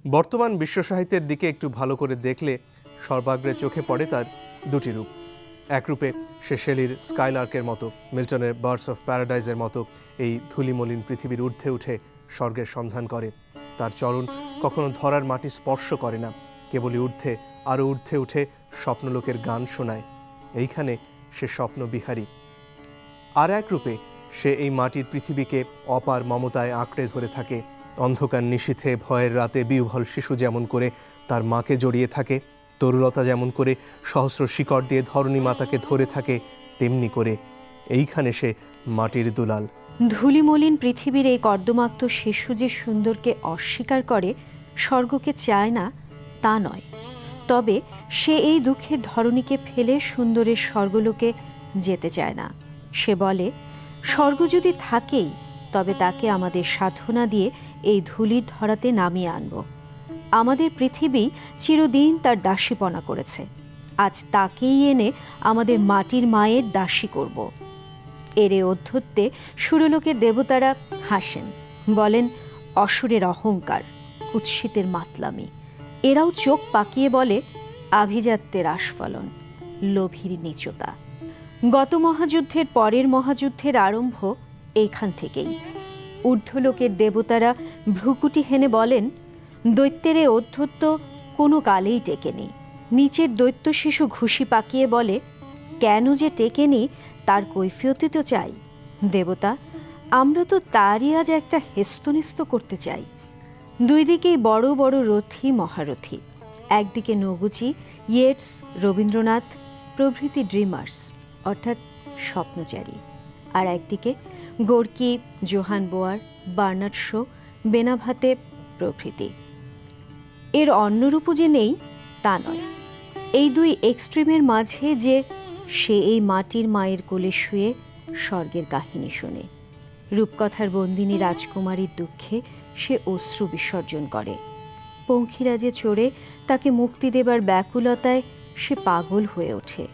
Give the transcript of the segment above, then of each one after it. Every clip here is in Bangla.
বর্তমান বিশ্ব সাহিত্যের দিকে একটু ভালো করে দেখলে সর্বাগ্রে চোখে পড়ে তার দুটি রূপ। এক রূপে সে শেলির স্কাইলার্কের মতো, মিল্টনের বার্ডস অফ প্যারাডাইজের মতো এই ধূলিমলিন পৃথিবীর ঊর্ধ্বে উঠে স্বর্গের সন্ধান করে। তার চরণ কখনো ধরার মাটি স্পর্শ করে না, কেবলই ঊর্ধ্বে আরও ঊর্ধ্বে উঠে স্বপ্নলোকের গান শোনায়। এইখানে সে স্বপ্নবিহারী। আর এক রূপে সে এই মাটির পৃথিবীকে অপার মমতায় আঁকড়ে ধরে থাকে। অন্ধকার নিশীথে ভয়ের রাতে বিহ্বল শিশু যেমন করে তার মাকে জড়িয়ে থাকে, তরুলতা যেমন করে সহস্র শিকড় দিয়ে ধরণী মাতাকে ধরে থাকে, তেমনি করে এইখানে সে মাটির দুলাল। ধূলিমলিন পৃথিবীর এই কর্দমাক্ত শিশু যে সুন্দরকে অস্বীকার করে, স্বর্গকে চায় না তা নয়, তবে সে এই দুঃখের ধরণীকে ফেলে সুন্দরের স্বর্গলোকে যেতে চায় না। সে বলে, স্বর্গ যদি থাকেই তবে তাকে আমাদের সাধনা দিয়ে এই ধূলির ধরাতে নামিয়ে আনব। আমাদের পৃথিবী চিরদিন তার দাসীপনা করেছে, আজ তাকেই এনে আমাদের মাটির মায়ের দাসী করব। এর অধ্যত্তে সুরলোকের দেবতারা হাসেন, বলেন অসুরের অহংকার, কুৎসিতের মাতলামি। এরাও চোখ পাকিয়ে বলে আভিজাত্যের আস্ফলন, লোভীর নীচতা। গত মহাযুদ্ধের পরের মহাযুদ্ধের আরম্ভ এইখান থেকেই। ঊর্ধ্বলোকের দেবতারা ভ্রুকুটি হেনে বলেন, দৈত্যের এ অধ্যত্ত কোনো কালেই টেকেনি। নিচের দৈত্য শিশু ঘুষি পাকিয়ে বলে, কেন যে টেকেনি তার কৈফিয়তই তো চাই। দেবতা, আমরা তো তারই আজ একটা হেস্তনেস্ত করতে চাই। দুই দিকেই বড় বড় রথী মহারথী, একদিকে নগুচি, ইয়েটস, রবীন্দ্রনাথ প্রভৃতি ড্রিমার্স অর্থাৎ স্বপ্নচারী, আর একদিকে Gorky, Johan Bojer, Bernard Shaw, Benavente প্রভৃতি। এর অন্যরূপও যে নেই তা নয়। এই দুই এক্সট্রিমের মাঝে যে সে এই মাটির মায়ের কোলে শুয়ে স্বর্গের কাহিনী শোনে। রূপকথার বন্দিনী রাজকুমারীর দুঃখে সে অশ্রু বিসর্জন করে। পঙ্খিরাজে চড়ে তাকে মুক্তি দেবার ব্যাকুলতায় সে পাগল হয়ে ওঠে।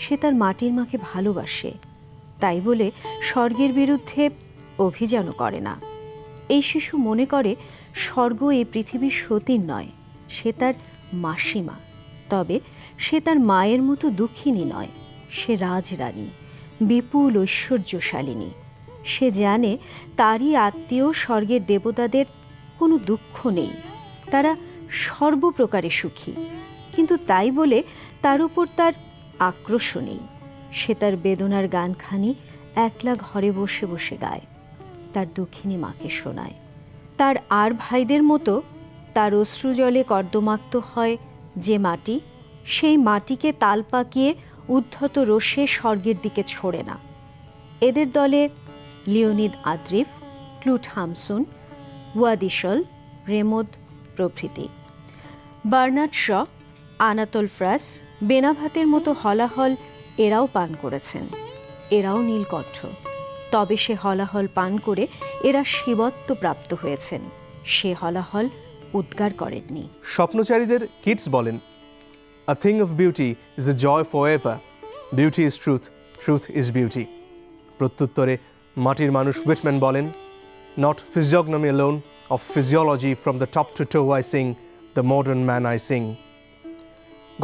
সে তার মাটির মাকে ভালোবাসে, তাই বলে স্বর্গের বিরুদ্ধে অভিযানও করে না। এই শিশু মনে করে স্বর্গ এই পৃথিবীর সতীর নয়, সে তার মাসিমা। তবে সে তার মায়ের মতো দুঃখিনী নয়, সে রাজরানী, বিপুল ঐশ্বর্যশালিনী। সে জানে তারই আত্মীয় স্বর্গের দেবতাদের কোনো দুঃখ নেই, তারা সর্বপ্রকারে সুখী, কিন্তু তাই বলে তার উপর তার আক্রোশ নেই। সে তার বেদনার গানখানি একলা ঘরে বসে বসে গায়, তার দুঃখিনী মাকে শোনায়। তার আর ভাইদের মতো তার অশ্রুজলে কর্দমাক্ত হয় যে মাটি, সেই মাটিকে তাল পাকিয়ে উদ্ধত রোষে স্বর্গের দিকে ছোড়ে না। এদের দলে লিওনিদ আদ্রিফ, ক্লুট হামসুন, ওয়াদিশল, রেমোদ প্রভৃতি। বার্নার্ড শ, আনাতোল ফ্রাস, বেনাভাতের মতো হলাহল এরাও পান করেছেন। এরাও নীলকণ্ঠ, তবে সে হলাহল পান করে এরা শিবত্ব প্রাপ্ত হয়েছেন, সে হলাহল উদ্গার করেননি। স্বপ্নচারীদের কিডস বলেন, A thing of beauty is a joy forever. Beauty is truth, truth is beauty. প্রত্যুত্তরে মাটির মানুষ উইটম্যান বলেন, Not physiognomy alone, of physiology from the top to toe I sing, the modern man I sing.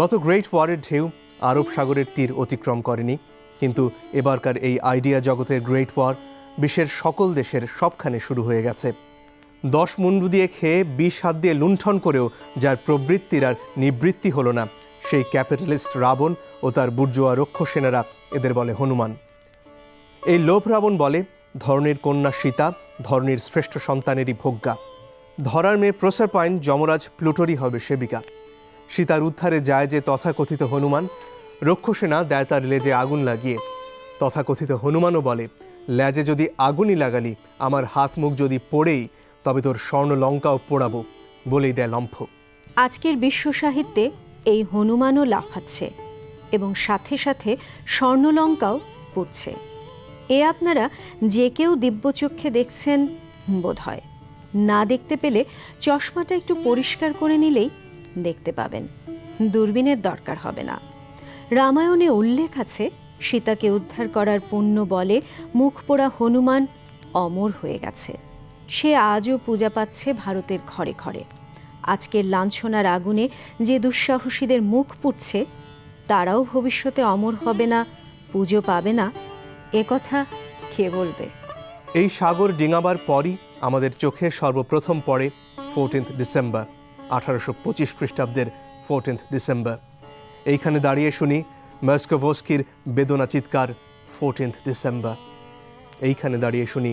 গত গ্রেট ওয়ারের ঢেউ আরব সাগরের তীর অতিক্রম করেনি, কিন্তু এবারকার এই আইডিয়া জগতের গ্রেট ওয়ার বিশ্বের সকল দেশের সবখানে শুরু হয়ে গেছে। 10 মুন্ডু দিয়ে খেয়ে 20 হাত দিয়ে লুণ্ঠন করেও যার প্রবৃত্তির আর নিবৃত্তি হলো না, সেই ক্যাপিটালিস্ট রাবণ ও তার বুর্জোয়া রক্ষসেনারা এদের বলে হনুমান। এই লোভ রাবণ বলে, ধরণীর কন্যা সীতা ধরণীর শ্রেষ্ঠ সন্তানেরই ভোগ্যা। ধরার মেয়ে প্রসারপাইন যমরাজ প্লুটোরই হবে সেবিকা। সীতার উদ্ধারে যায় যে তথাকথিত হনুমান, রক্ষসেনা দেয় তার লেজে আগুন লাগিয়ে। তথাকথিত হনুমানও বলে, লেজে যদি আগুনই লাগালি, আমার হাত মুখ যদি পোড়েই, তবে তোর স্বর্ণ লঙ্কাও পোড়াবো, বলেই দেয় লম্ফ। আজকের বিশ্ব সাহিত্যে এই হনুমানও লাফাচ্ছে এবং সাথে সাথে স্বর্ণলঙ্কাও পড়ছে। এ আপনারা যে কেউ দিব্যচক্ষে দেখছেন বোধ হয়। না দেখতে পেলে চশমাটা একটু পরিষ্কার করে নিলেই দেখতে পাবেন, দূরবীনের দরকার হবে না। রামায়ণে উল্লেখ আছে, সীতাকে উদ্ধার করার পুণ্য বলে মুখ পোড়া হনুমান অমর হয়ে গেছে। সে আজও পূজা পাচ্ছে ভারতের ঘরে ঘরে। আজকের লাঞ্ছনার আগুনে যে দুঃসাহসীদের মুখ পুড়ছে তারাও ভবিষ্যতে অমর হবে না, পুজো পাবে না, এ কথা কে বলবে? এই সাগর ডিঙাবার পরই আমাদের চোখে সর্বপ্রথম পড়ে 14th ডিসেম্বর, 1825 খ্রিস্টাব্দের 14th ডিসেম্বর। এইখানে দাঁড়িয়ে শুনি মস্কোভস্কির বেদনা চিৎকার 14th ডিসেম্বর। এইখানে দাঁড়িয়ে শুনি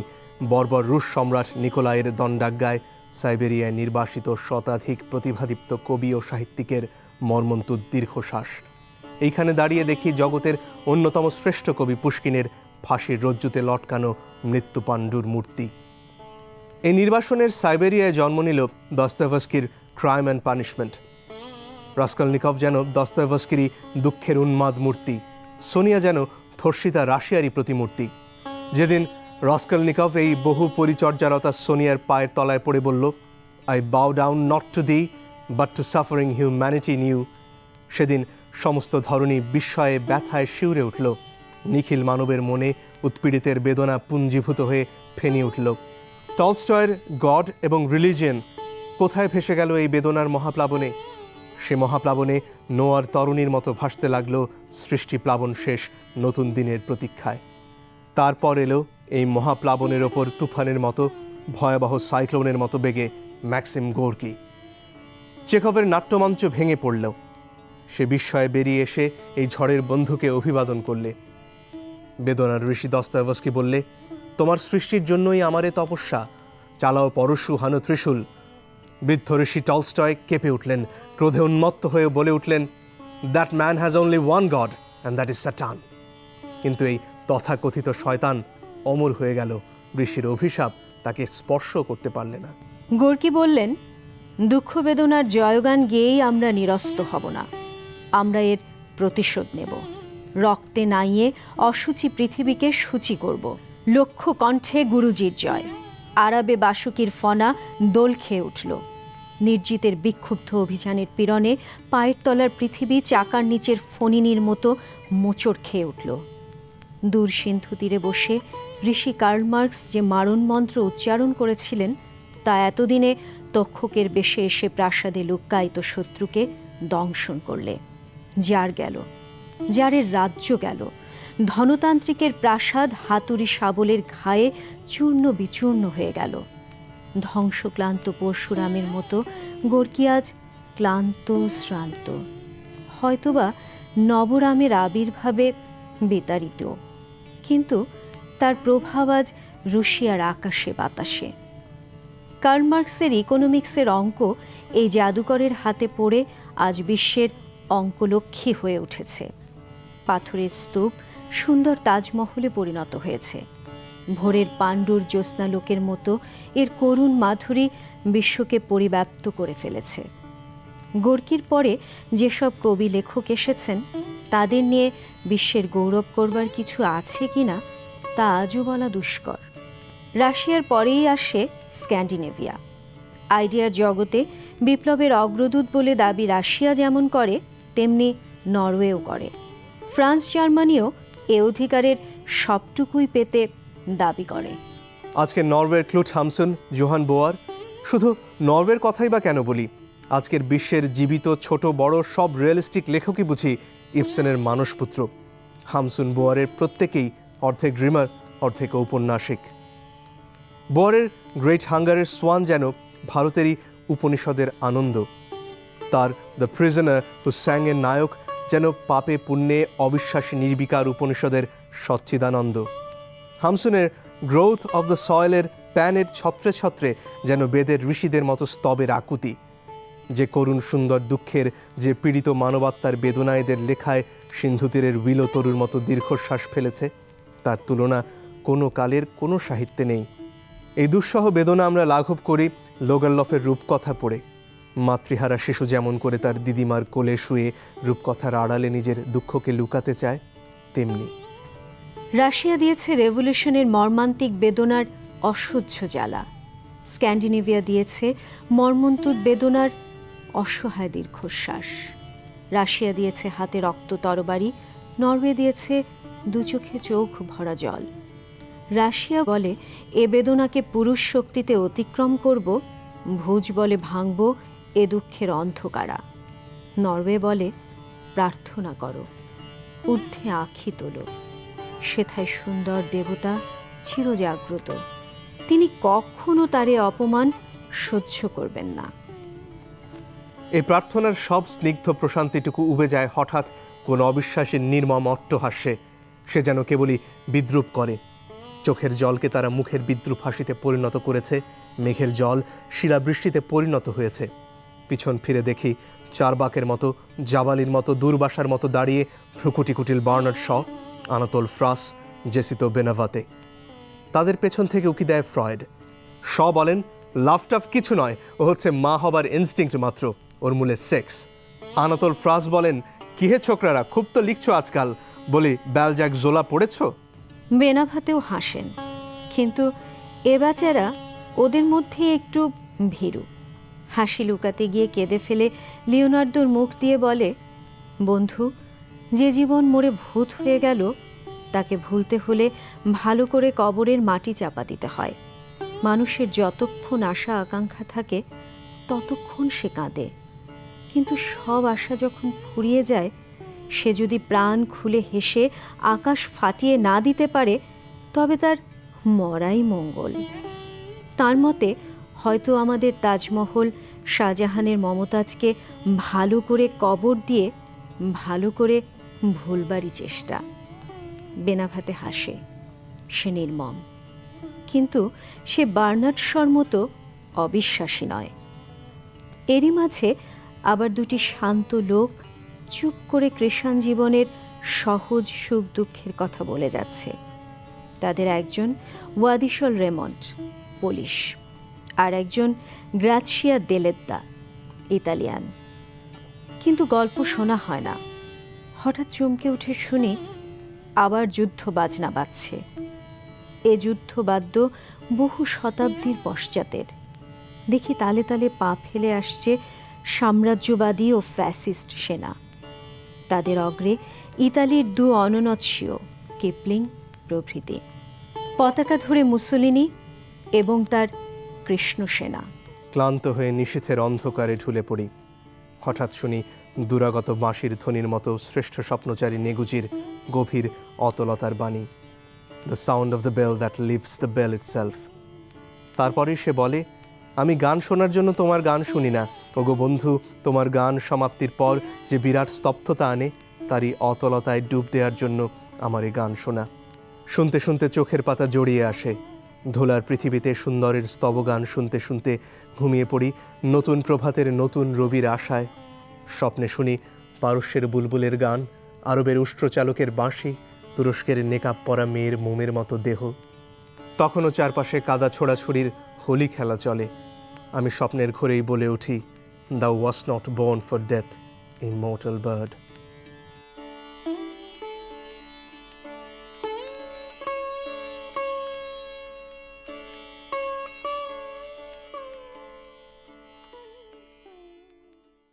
বর্বর রুশ সম্রাট নিকোলাইয়ের দণ্ডাজ্ঞায় সাইবেরিয়ায় নির্বাসিত শতাধিক প্রতিভাদীপ্ত কবি ও সাহিত্যিকের মর্মন্তুদ দীর্ঘশ্বাস। এইখানে দাঁড়িয়ে দেখি জগতের অন্যতম শ্রেষ্ঠ কবি পুশকিনের ফাঁসির রজ্জুতে লটকানো মৃত্যুপাণ্ডুর মূর্তি। এই নির্বাসনের সাইবেরিয়ায় জন্ম নিল দস্তয়েভস্কির ক্রাইম অ্যান্ড পানিশমেন্ট। রাস্কলনিকভ যেন দস্তয়েভস্কিরই দুঃখের উন্মাদ মূর্তি, সোনিয়া যেন ধর্ষিতা রাশিয়ারই প্রতিমূর্তি। যেদিন রাস্কলনিকভ এই বহু পরিচর্যারতা সোনিয়ার পায়ের তলায় পড়ে বলল, I bow down not to the but to suffering humanity in you, সেদিন সমস্ত ধরনী বিস্ময়ে ব্যথায় শিউরে উঠল। নিখিল মানবের মনে উৎপীড়িতের বেদনা পুঞ্জীভূত হয়ে ফেনে উঠল। টলস্টয়ের গড এবং রিলিজিয়ন কোথায় ভেসে গেল এই বেদনার মহাপ্লাবনে? সে মহাপ্লাবনে নোয়ার তরুণীর মতো ভাসতে লাগলো সৃষ্টি প্লাবন শেষ নতুন দিনের প্রতীক্ষায়। তারপর এলো এই মহাপ্লাবনের ওপর তুফানের মতো, ভয়াবহ সাইক্লোনের মতো বেগে ম্যাক্সিম গোর্কি। চেখভের নাট্যমঞ্চ ভেঙে পড়ল। সে বিস্ময়ে বেরিয়ে এসে এই ঝড়ের বন্ধুকে অভিবাদন করলে। বেদনার ঋষি দস্তয়েভস্কি বললে, তোমার সৃষ্টির জন্যই আমার এ তপস্যা, চালাও পরশু হানো ত্রিশূল। বৃদ্ধ ঋষি টলস্টয় কেঁপে উঠলেন, ক্রোধে উন্মত্ত হয়ে বলে উঠলেন, that man has only one god and that is Satan. কিন্তু এই তথাকথিত শয়তান অমর হয়ে গেল। ঋষির অভিশাপ তাকে স্পর্শ করতে পারলে না। গোর্কি বললেন, দুঃখ বেদনার জয়গান গেয়েই আমরা নিরস্ত হব না, আমরা এর প্রতিশোধ নেব। রক্তে নাইয়ে অসুচি পৃথিবীকে সূচি করব। লক্ষ কণ্ঠে গুরুজির জয়। আরাবে বাসুকির ফনা দোল খেয়ে উঠল। নির্জিতের বিক্ষুব্ধ অভিযানের পীড়নে পায়ের তলার পৃথিবী চাকার নিচের ফণিনীর মতো মোচড় খেয়ে উঠল। দূর সিন্ধু তীরে বসে ঋষি কার্ল মার্কস যে মারণ মন্ত্র উচ্চারণ করেছিলেন তা এতদিনে তক্ষকের বেশে এসে প্রাসাদে লুক্কায়িত শত্রুকে দংশন করলে। যার গেল, যারের রাজ্য গেল, ধনতান্ত্রিকের প্রাসাদ হাতুড়ি শাবলের ঘায়ে চূর্ণ বিচূর্ণ হয়ে গেল। ধ্বংসক্লান্ত পরশুরামের মতো গোর্কি আজ ক্লান্ত শ্রান্ত, হয়তোবা নবরামের আবির্ভাবে বিতাড়িত, কিন্তু তার প্রভাব আজ রুশিয়ার আকাশে বাতাসে। কার্ল মার্কসের ইকোনমিক্সের অঙ্ক এই জাদুকরের হাতে পড়ে আজ বিশ্বের অঙ্কলক্ষ্মী হয়ে উঠেছে। পাথরের স্তূপ সুন্দর তাজমহলে পরিণত হয়েছে। ভোরের পাণ্ডুর জ্যোৎস্নালোকের মতো এর করুণ মাধুরী বিশ্বকে পরিব্যাপ্ত করে ফেলেছে। গোর্কির পরে যেসব কবি লেখক এসেছেন তাদের নিয়ে বিশ্বের গৌরব করবার কিছু আছে কিনা তা আজও বলা দুষ্কর। রাশিয়ার পরেই আসে স্ক্যান্ডিনেভিয়া। আইডিয়ার জগতে বিপ্লবের অগ্রদূত বলে দাবি রাশিয়া যেমন করে তেমনি নরওয়েও করে। ফ্রান্স জার্মানিও এ অধিকারের সবটুকুই পেতে দাবি করে। আজকে নরওয়ের ক্লুট হামসুন, জোহান বোয়ার, শুধু নরওয়ের কথাই বা কেন বলি, আজকের বিশ্বের জীবিত ছোট বড় সব রিয়েলিস্টিক লেখকই বুঝি ইবসেনের মানসপুত্র। হামসুন বোয়ারের প্রত্যেকেই অর্ধেক ড্রিমার অর্ধেক ঔপন্যাসিক। বোয়ারের গ্রেট হাঙ্গারের সোয়ান যেন ভারতেরই উপনিষদের আনন্দ। তার দ্য প্রিজনার হু স্যাং এর নায়ক যেন পাপে পুণ্যে অবিশ্বাসী নির্বিকার উপনিষদের সচ্চিদানন্দ। হামসুনের গ্রোথ অব দ্য সয়েলের প্যানের ছত্রে ছত্রে যেন বেদের ঋষিদের মতো স্তবের আকুতি। যে করুণ সুন্দর দুঃখের, যে পীড়িত মানবাত্মার বেদনায়দের লেখায় সিন্ধু তীরের উইলো তরুর মতো দীর্ঘশ্বাস ফেলেছে, তার তুলনা কোনো কালের কোনো সাহিত্যে নেই। এই দুঃসহ বেদনা আমরা লাঘব করি লোগাল্লফের রূপকথা পড়ে। মাতৃহারা শিশু যেমন করে তার দিদিমার কোলে শুয়ে রূপকথার আড়ালে নিজের দুঃখকে লুকাতে চায়, তেমনি রাশিয়া দিয়েছে রেভলিউশনের মর্মান্তিক বেদনার অসহ্য জ্বালা। স্ক্যান্ডিনেভিয়া দিয়েছে মর্মন্তুদ বেদনার অসহায় দীর্ঘশ্বাস। রাশিয়া দিয়েছে হাতে রক্ত তরবারি, নরওয়ে দিয়েছে দু চোখে চোখ ভরা জল। রাশিয়া বলে এ বেদনাকে পুরুষ শক্তিতে অতিক্রম করব, ভুজ বলে ভাঙব এ দুঃখের অন্ধকারা। নরওয়ে বলে, প্রার্থনা করো, ঊর্ধ্বে আঁখি তোলো, সেথায় সুন্দর দেবতা চিরজাগ্রত, তিনি কখনো তারে অপমান সহ্য করবেন না। এই প্রার্থনার সব স্নিগ্ধ প্রশান্তিটুকু উবে যায় হঠাৎ কোন অবিশ্বাসের নির্মম অট্টহাস্যে। সে যেন কেবলই বিদ্রূপ করে। চোখের জলকে তারা মুখের বিদ্রূপ হাসিতে পরিণত করেছে, মেঘের জল শিলাবৃষ্টিতে পরিণত হয়েছে। পিছন ফিরে দেখি চারবাকের মতো, জাবালির মতো, দুর্বাসার মতো দাঁড়িয়ে ভ্রুকুটিকুটিল বার্নার্ড শ, আনাতোল ফ্রাস, জেসিতো বেনাভাতে। তাদের পেছন থেকে উকি দেয় ফ্রয়েড। শ বলেন, লাফটাফ কিছু নয়, ও হচ্ছে মা হবার ইনস্টিংক্ট মাত্র, ওর মূলে সেক্স। আনাতোল ফ্রাস বলেন, কি হে ছোকরারা, খুব তো লিখছো আজকাল, বলি ব্যালজ্যাক জোলা পড়েছ? বেনাভাতেও হাসেন, কিন্তু এ বেচারা ওদের মধ্যে একটু ভীরু। হাসি লুকাতে গিয়ে কেঁদে ফেলে লিওনার্দোর মুখ দিয়ে বলে, বন্ধু, যে জীবন মরে ভূত হয়ে গেল তাকে ভুলতে হলে ভালো করে কবরের মাটি চাপা দিতে হয়। মানুষের যতক্ষণ আশা আকাঙ্ক্ষা থাকে ততক্ষণ সে কাঁদে, কিন্তু সব আশা যখন ফুরিয়ে যায়, সে যদি প্রাণ খুলে হেসে আকাশ ফাটিয়ে না দিতে পারে, তবে তার মরাই মঙ্গল। তার মতে হয়তো আমাদের তাজমহল শাহজাহানের মমতাজকে ভালো করে কবর দিয়ে ভালো করে ভুলবারই চেষ্টা। বেনাভাতে হাসে, সে নির্মম, কিন্তু সে বার্নার্ড শর মতো অবিশ্বাসী নয়। এরই মাঝে আবার দুটি শান্ত লোক চুপ করে কৃষাণ জীবনের সহজ সুখ দুঃখের কথা বলে যাচ্ছে। তাদের একজন ওয়াদিশল রেমন্ড, পোলিশ, আর একজন গ্রাচিয়া দেলেদ্দা, ইতালিয়ান। কিন্তু গল্প শোনা হয় না। হঠাৎ চমকে উঠে শুনি আবার যুদ্ধ বাজনা বাজছে। এ যুদ্ধবাদ্য বহু শতাব্দীর পশ্চাতের। দেখি তালে তালে পা ফেলে আসছে সাম্রাজ্যবাদী ও ফ্যাসিস্ট সেনা। তাদের অগ্রে ইতালির দু অননৎসীয়, কিপলিং প্রভৃতি। পতাকা ধরে মুসোলিনি এবং তার কৃষ্ণ সেনা। ক্লান্ত হয়ে নিশীথের অন্ধকারে ঢুলে পড়ি। হঠাৎ শুনি দুরাগত বাঁশির ধ্বনির মতো শ্রেষ্ঠ স্বপ্নচারী নেগুজির গভীর অতলতার বাণী, the sound of the bell that leaves the bell itself. তারপরেই সে বলে, আমি গান শোনার জন্য তোমার গান শুনি না, ওগো বন্ধু, তোমার গান সমাপ্তির পর যে বিরাট স্তব্ধতা আনে, তারই অতলতায় ডুব দেওয়ার জন্য আমার এই গান শোনা। শুনতে শুনতে চোখের পাতা জড়িয়ে আসে। ধোলার পৃথিবীতে সুন্দরের স্তবগান শুনতে শুনতে ঘুমিয়ে পড়ি নতুন প্রভাতের নতুন রবির আশায়। স্বপ্নে শুনি পারস্যের বুলবুলের গান, আরবের উষ্ট্রচালকের বাঁশি, তুরস্কের নেকাব পরা মেয়ের মোমের মতো দেহ। তখনও চারপাশে কাদা ছোড়াছুড়ির হোলি খেলা চলে। আমি স্বপ্নের ঘোরেই বলে উঠি, Thou wast not born for death, immortal bird.